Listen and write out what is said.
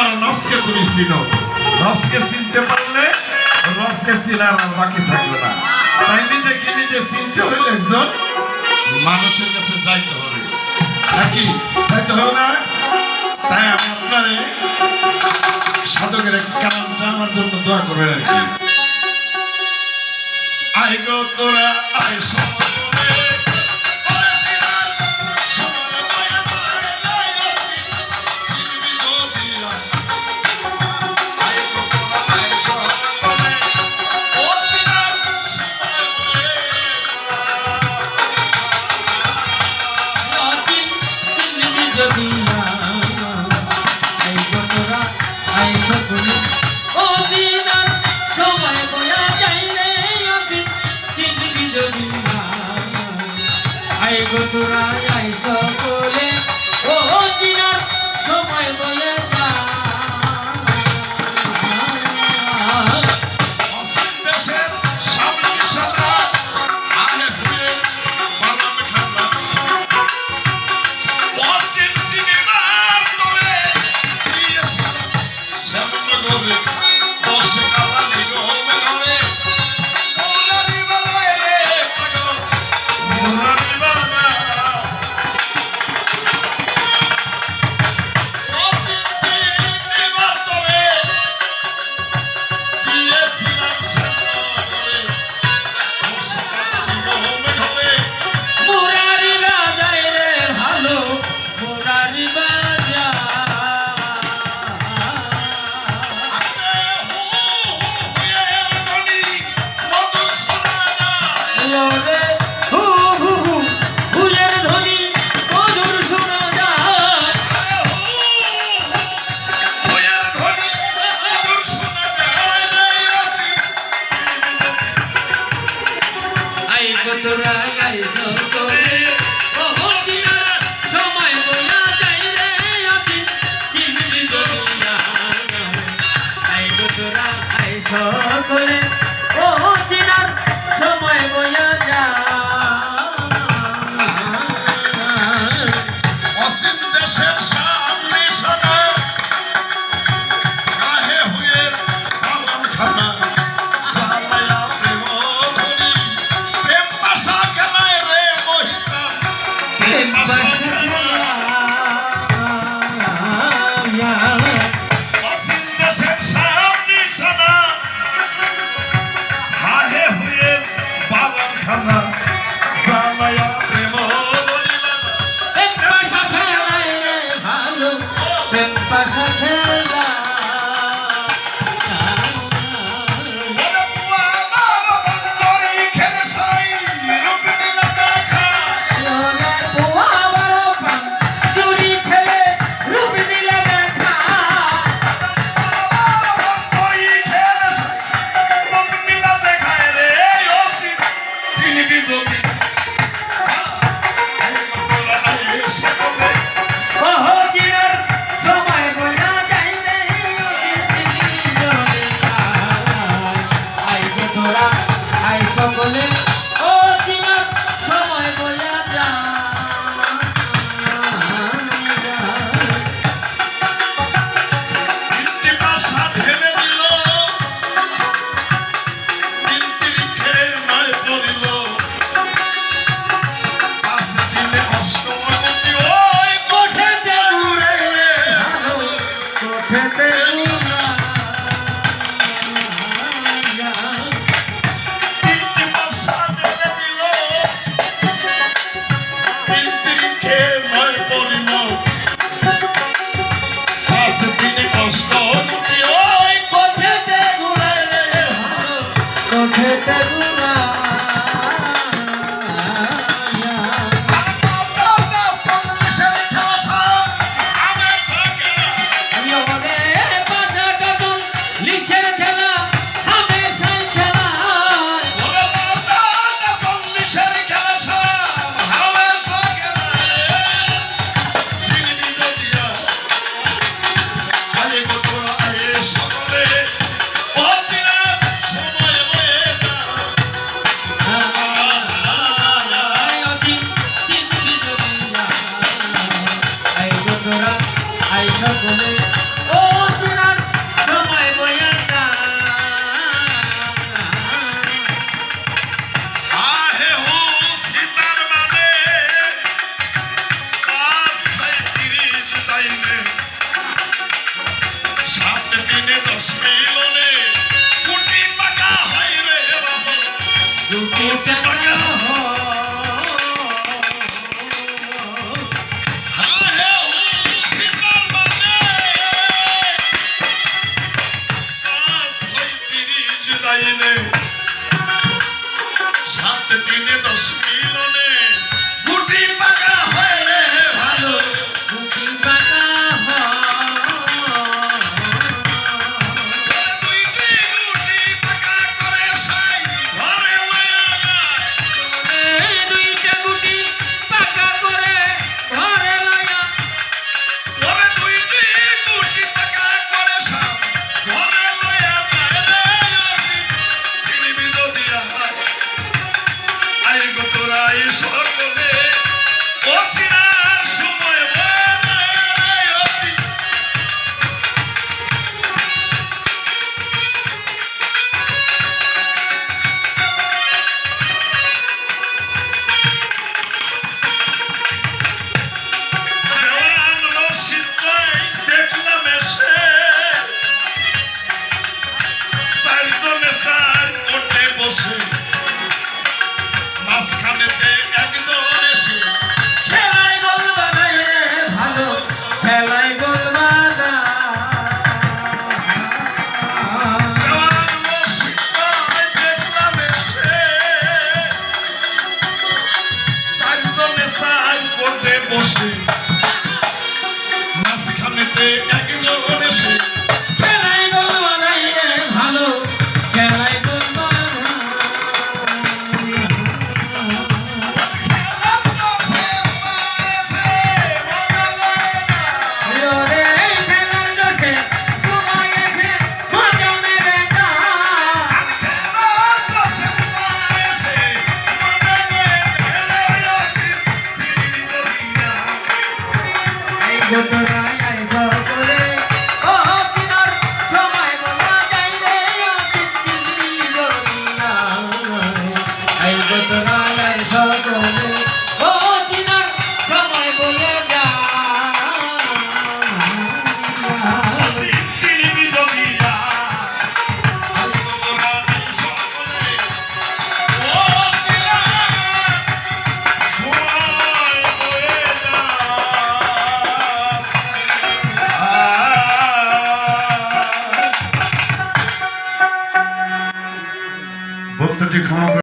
আমার নফসকে তুমি চিনো, নফসকে চিনতে পারলে রবকে চিনার আর বাকি থাকবে না। তাই নিজেকে নিজে চিনতে হলে একজন মানুষের কাছে যাইতে হবে, নাকি যাইতে হবে না? তাই আমি আপনারে সাধকের কালামটা আমার জন্য দোয়া করবেন আর কি। আই গো তোরা আই তোরা আইস বলে ও দিনার সময় বলে যা সকলে ও চিনার সময় বইয়া যা অসীম দেশের সামনে সাদা কাহে হুয়ে পালন খানা জালায়া প্রেম ধরি প্রেম পাশা খেলায় রে মহিষা প্রেম পাশা অসীম দেশের সামনে সাদা কাহে হুয়ে পালন খানা জালায়া প্রেম ধরি প্রেম পাশা খেলায় রে ভালো প্রেম পাশা খেলা সকলে ও চিনার সময় বইয়া যা তিনটি ভাষা ঢেলে দিল, তিনটি রিখের নয় পড়িল, পাঁচ দিনে অষ্টমী ওই কোঠেতে ঘুরে কোঠেতে তিনটি ভাষা ঢেলে দিল, তিনটি রিখের নয় পড়িল, পাঁচ দিনে অষ্টমী ওই কোঠেতে ঘুরে রে কোঠেতে ঘুরা লিশের খেলা হামেশাই খেলা আই সকলে ও বসে মাঝখানেতে একজন এসে খেলায় গোল বানাই রে ভালো খেলায় গোল বানাই দেওয়াল বসিয়ায় দেখলাম এসে চারজনে চার কোটে বসে মাঝখানেতে একজন এসে খেলায় গোল বানাই রে ভালো খেলায় গোল বানাই রে খেলার দোষে তোমায় এসে মজা মেরে না এই ঘটনায় আই সকলে ও কিনার সময় বলা যাই রে চিত্তি জমিনা এই ঘটনায় আই সকলে ও কিনার সময় বলে যা ভক্তটি ক্ষমা